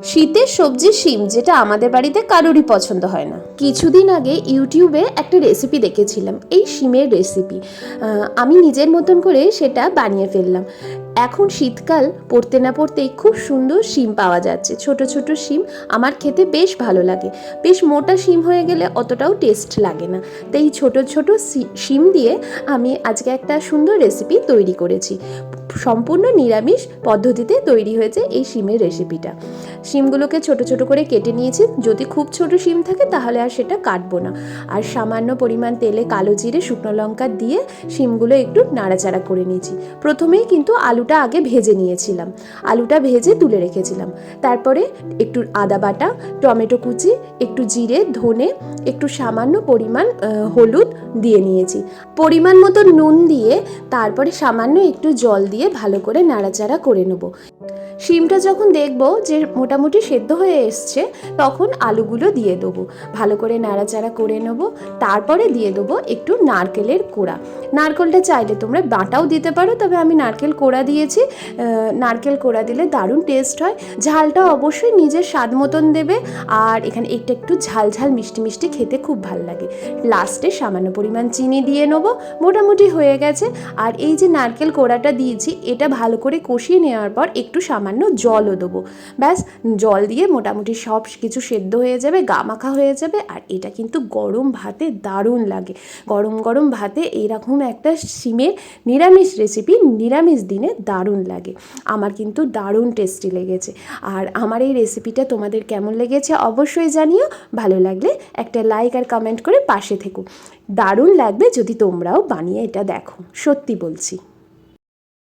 শীতের সবজি শিম, যেটা আমাদের বাড়িতে কারোরই পছন্দ হয় না। কিছুদিন আগে ইউটিউবে একটা রেসিপি দেখেছিলাম, এই শিমের রেসিপি। আমি নিজের মতন করে সেটা বানিয়ে ফেললাম। এখন শীতকাল পড়তে না পড়তেই খুব সুন্দর শিম পাওয়া যাচ্ছে, ছোট ছোট শিম। আমার খেতে বেশ ভালো লাগে। বেশ মোটা শিম হয়ে গেলে অতটাও টেস্ট লাগে না। তো এই ছোট ছোট শিম দিয়ে আমি আজকে একটা সুন্দর রেসিপি তৈরি করেছি। সম্পূর্ণ নিরামিষ পদ্ধতিতে তৈরি হয়েছে এই শিমের রেসিপিটা। শিমগুলোকে ছোট ছোট করে কেটে নিয়েছি। যদি খুব ছোট শিম থাকে তাহলে আর সেটা কাটবো না। আর সামান্য পরিমাণ তেলে কালো জিরে, শুকনো লঙ্কা দিয়ে শিমগুলো একটু নাড়াচাড়া করে নিয়েছি। প্রথমেই কিন্তু আলুটা আগে ভেজে নিয়েছিলাম, আলুটা ভেজে তুলে রেখেছিলাম। তারপরে একটু আদা বাটা, টমেটো কুচি, একটু জিরে, ধনে, একটু সামান্য পরিমাণ হলুদ দিয়ে নিয়েছি। পরিমাণ মতো নুন দিয়ে তারপরে সামান্য একটু জল দিয়ে ভালো করে নাড়াচাড়া করে নেব। শিমটা যখন দেখব যে মোটামুটি সেদ্ধ হয়ে এসছে, তখন আলুগুলো দিয়ে দেবো। ভালো করে নাড়াচাড়া করে নেব। তারপরে দিয়ে দেবো একটু নারকেলের কোড়া। নারকেলটা চাইলে তোমরা বাটাও দিতে পারো, তবে আমি নারকেল কোড়া দিয়েছি। নারকেল কোড়া দিলে দারুণ টেস্ট হয়। ঝালটা অবশ্যই নিজের স্বাদ মতন দেবে। আর এখানে একটু ঝাল ঝাল মিষ্টি মিষ্টি খেতে খুব ভালো লাগে। লাস্টে সামান্য পরিমাণ চিনি দিয়ে নেবো। মোটামুটি হয়ে গেছে। আর এই যে নারকেল কোড়াটা দিয়েছি, এটা ভালো করে কষিয়ে নেওয়ার পর একটু সামান্য জলও দেবো। ব্যাস, জল দিয়ে মোটামুটি সব কিছু সেদ্ধ হয়ে যাবে, গামাখা হয়ে যাবে। আর এটা কিন্তু গরম ভাতে দারুণ লাগে। গরম গরম ভাতে এইরকম একটা শিমের নিরামিষ রেসিপি নিরামিষ দিনে দারুণ লাগে। আমার কিন্তু দারুণ টেস্টি লেগেছে। আর আমার এই রেসিপিটা তোমাদের কেমন লেগেছে অবশ্যই জানিও। ভালো লাগলে একটা লাইক আর কমেন্ট করে পাশে থেকো। দারুণ লাগবে যদি তোমরাও বানিয়ে এটা দেখো, সত্যি বলছি।